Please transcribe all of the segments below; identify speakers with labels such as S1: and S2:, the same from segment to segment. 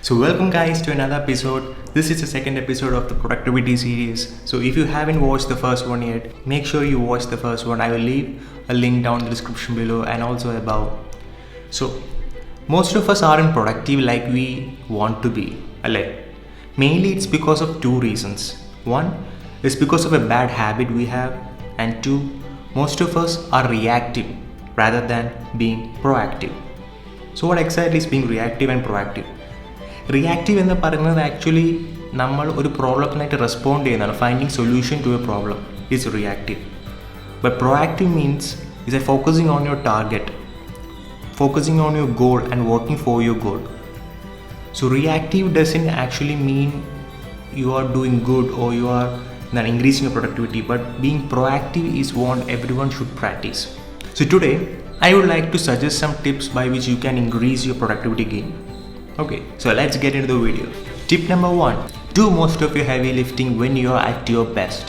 S1: So welcome guys to another episode. This is the second episode of the productivity series. So if you haven't watched the first one yet, make sure you watch the first one. I will leave a link down in the description below and also above. So most of us aren't productive like we want to be. Mainly it's because of two reasons. One is because of a bad habit we have, and two, most of us are reactive rather than being proactive. So what exactly is being reactive and proactive? Reactive എന്ന് പറയുന്നത് actually നമ്മൾ ഒരു പ്രോബ്ലത്തിനായിട്ട് respond ചെയ്യുന്നതാണ്. Finding solution to a problem is reactive. But proactive means is a focusing on your target, focusing on your goal and working for your goal. So reactive doesn't actually mean you are doing good or you are not increasing your productivity, but being proactive is what everyone should practice. So today I would like to suggest some tips by which you can increase your productivity gain. Okay, so let's get into the video. Tip number 1, do most of your heavy lifting when you are at your best.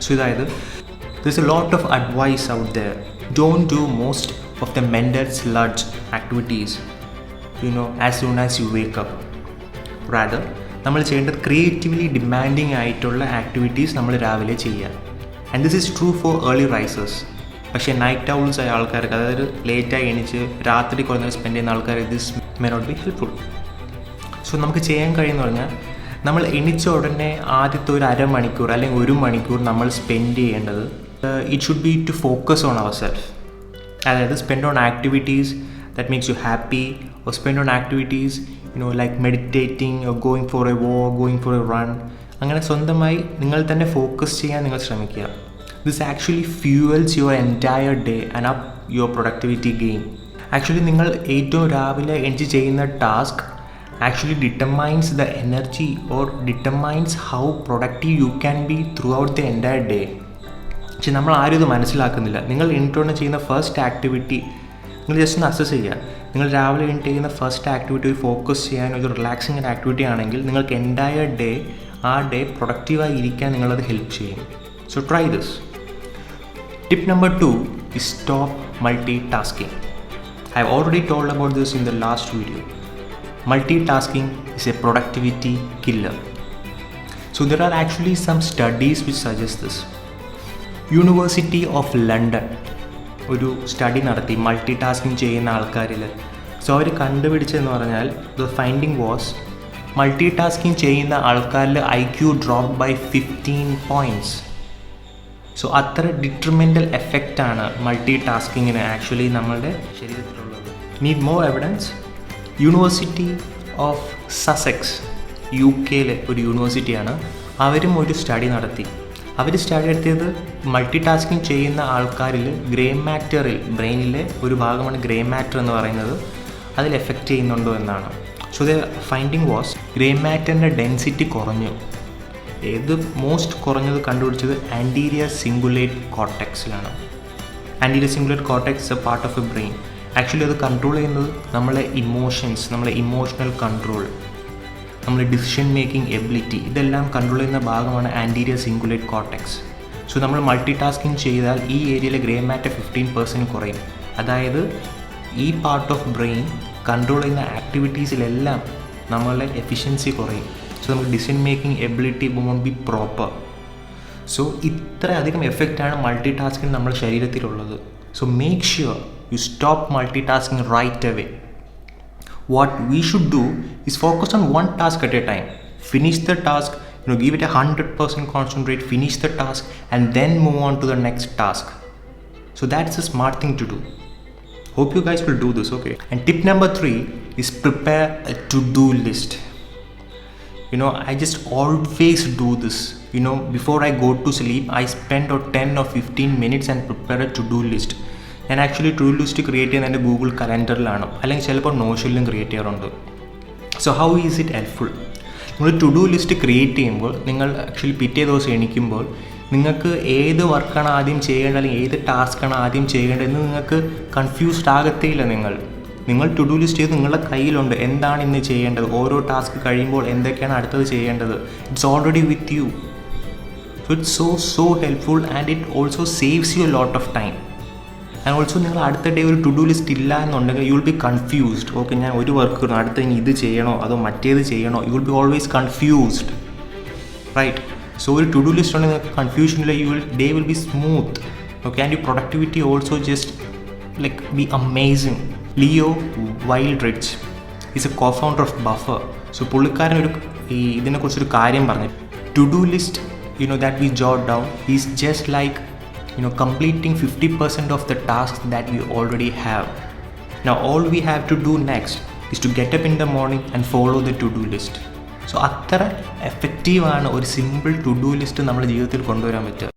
S1: So there's a lot of advice out there. Don't do most of the mental sludge activities as soon as you wake up. Rather, നമ്മൾ ചെയ്യേണ്ടത് creatively demanding ആയിട്ടുള്ള activities നമ്മൾ രാവിലെ ചെയ്യുക. And this is true for early risers. പക്ഷേ night owls ആയ ആൾക്കാർക്ക്, അതായത് ലേറ്റായി എണീച്ച് രാത്രി കുറേ നേരം സ്പെൻഡ് ചെയ്യുന്ന ആൾക്കാർ this may not be helpful. So നമുക്ക് ചെയ്യാൻ കഴിയുമെന്ന് പറഞ്ഞാൽ, നമ്മൾ എണീച്ച ഉടനെ ആദ്യത്തെ ഒരു അരമണിക്കൂർ അല്ലെങ്കിൽ ഒരു മണിക്കൂർ നമ്മൾ സ്പെൻഡ് ചെയ്യേണ്ടത് it should be to focus on our self. അതായത് spend on activities that makes you happy, or spend on activities like meditating or going for a walk, going for a run. അങ്ങനെ സ്വന്തമായി നിങ്ങൾ തന്നെ focus ചെയ്യാൻ നിങ്ങൾ ശ്രമിക്കുക. This actually fuels your entire day and up your productivity gain. Actually നിങ്ങൾ ഏറ്റവും രാവിലെ എൻജോയ് ചെയ്യുന്ന task actually determines the energy or determines how productive you can be throughout the entire day. പക്ഷെ നമ്മൾ ആരും ഇത് മനസ്സിലാക്കുന്നില്ല. നിങ്ങൾ ഇൻട്രോണ് ചെയ്യുന്ന ഫസ്റ്റ് ആക്ടിവിറ്റി നിങ്ങൾ ജസ്റ്റ് ഒന്ന് അസസ് ചെയ്യുക. നിങ്ങൾ രാവിലെ എണീറ്റ് ചെയ്യുന്ന ഫസ്റ്റ് ആക്ടിവിറ്റി ഒരു ഫോക്കസ് ചെയ്യാൻ ഒരു റിലാക്സിങ് ആക്ടിവിറ്റി ആണെങ്കിൽ നിങ്ങൾക്ക് എൻറ്റയർ ഡേ ആ ഡേ പ്രൊഡക്റ്റീവായി ഇരിക്കാൻ നിങ്ങളത് ഹെൽപ്പ് ചെയ്യും. So try this. Tip number 2 is stop multitasking. I have already told about this in the last video. Multitasking is a productivity killer. So there are actually some studies which suggest this. University of London ഒരു study നടത്തി multi tasking ചെയ്യുന്ന ആൾക്കാരിൽ. So അവർ കണ്ടുപിടിച്ചതെന്ന് പറഞ്ഞാൽ the finding was multi tasking ചെയ്യുന്ന ആൾക്കാരിൽ IQ drop by 15 points. So അത്ര ഡിട്രിമെൻ്റൽ എഫക്റ്റാണ് മൾട്ടി ടാസ്കിങ്ങിന് ആക്ച്വലി നമ്മളുടെ ശരീരത്തിലുള്ളത്. Need more evidence? University of Sussex UK ഒരു യൂണിവേഴ്സിറ്റിയാണ്. അവരും ഒരു സ്റ്റഡി നടത്തി. അവർ സ്റ്റഡി നടത്തിയത് മൾട്ടി ടാസ്കിങ് ചെയ്യുന്ന ആൾക്കാരിൽ ഗ്രേ മാറ്ററിൽ, ബ്രെയിനിലെ ഒരു ഭാഗമാണ് ഗ്രേ മാറ്റർ എന്ന് പറയുന്നത്, അതിൽ എഫക്റ്റ് ചെയ്യുന്നുണ്ടോ എന്നാണ്. So the finding was grey മാറ്ററിൻ്റെ ഡെൻസിറ്റി കുറഞ്ഞു. ഏത് മോസ്റ്റ് കുറഞ്ഞത് കണ്ടുപിടിച്ചത് ആൻറ്റീരിയർ സിംഗുലേറ്റ് കോർട്ടെക്സിലാണ്. Anterior cingulate cortex a part of a brain. Actually അത് കൺട്രോൾ ചെയ്യുന്നത് നമ്മളെ ഇമോഷൻസ്, നമ്മളെ ഇമോഷണൽ കൺട്രോൾ, നമ്മൾ ഡിസിഷൻ മേക്കിംഗ് എബിലിറ്റി, ഇതെല്ലാം കൺട്രോൾ ചെയ്യുന്ന ഭാഗമാണ് ആൻറ്റീരിയർ സിംഗുലേറ്റ് കോർട്ടെക്സ്. സോ നമ്മൾ മൾട്ടി ടാസ്കിങ് ചെയ്താൽ ഈ ഏരിയയിലെ ഗ്രേ മാറ്റർ 15% കുറയും. അതായത് ഈ പാർട്ട് ഓഫ് ബ്രെയിൻ കൺട്രോൾ ചെയ്യുന്ന ആക്ടിവിറ്റീസിലെല്ലാം നമ്മളുടെ എഫിഷ്യൻസി കുറയും. സോ നമുക്ക് decision making ability won't be proper. So ഇത്രയധികം എഫക്റ്റാണ് മൾട്ടി ടാസ്കിങ് നമ്മുടെ ശരീരത്തിലുള്ളത്. So make sure you stop multi tasking right away. What we should do is focus on one task at a time. Finish the task, give it 100% concentrate, finish the task, and then move on to the next task. So that's a smart thing to do. Hope you guys will do this, okay? And tip number 3 is prepare a to-do list. I just always do this. Before I go to sleep, I spend 10 or 15 minutes and prepare a to-do list. ഞാൻ actually to list create ചെയ്യുന്നത് എൻ്റെ Google കലണ്ടറിലാണ്, അല്ലെങ്കിൽ ചിലപ്പോൾ നോഷനിലും create ചെയ്യാറുണ്ട്. So how is it helpful? നിങ്ങൾ to do list create ചെയ്യുമ്പോൾ നിങ്ങൾ actually പിറ്റേ ദിവസം എണീക്കുമ്പോൾ നിങ്ങൾക്ക് ഏത് വർക്കാണ് ആദ്യം ചെയ്യേണ്ടത് അല്ലെങ്കിൽ ഏത് ടാസ്ക്കാണ് ആദ്യം ചെയ്യേണ്ടതെന്ന് നിങ്ങൾക്ക് കൺഫ്യൂസ്ഡ് ആകത്തേയില്ല. നിങ്ങൾ ടു ഡു ലിസ്റ്റ് ചെയ്ത് നിങ്ങളുടെ കയ്യിലുണ്ട് എന്താണ് ഇന്ന് ചെയ്യേണ്ടത്, ഓരോ ടാസ്ക് കഴിയുമ്പോൾ എന്തൊക്കെയാണ് അടുത്തത് ചെയ്യേണ്ടത്. It's already with you. So it's so helpful and it also saves you a lot of time. And also നിങ്ങൾ അടുത്ത ഡേ ഒരു ടു ഡു ലിസ്റ്റ് ഇല്ല എന്നുണ്ടെങ്കിൽ you will be confused. Okay, ഞാൻ ഒരു വർക്ക് വരണം, അടുത്ത ഇനി ഇത് ചെയ്യണോ അതോ മറ്റേത് ചെയ്യണോ, you will be always confused, right? So ഒരു ടു ഡു ലിസ്റ്റ് ഉണ്ടെങ്കിൽ നിങ്ങൾക്ക് കൺഫ്യൂഷനില്ല, day will be smooth. Okay, and you productivity also just like be amazing. Leo Widrich is a co-founder of Buffer. So പുള്ളിക്കാരൻ ഇതിനെക്കുറിച്ചൊരു കാര്യം പറഞ്ഞു. To do list that we jot down is just like completing 50% of the tasks that we already have. Now all we have to do next is to get up in the morning and follow the to do list. So അത്ര എഫക്റ്റീവാണ് ഒരു simple to do list നമ്മുടെ ജീവിതത്തിൽ കൊണ്ടുവരാൻ പറ്റുക.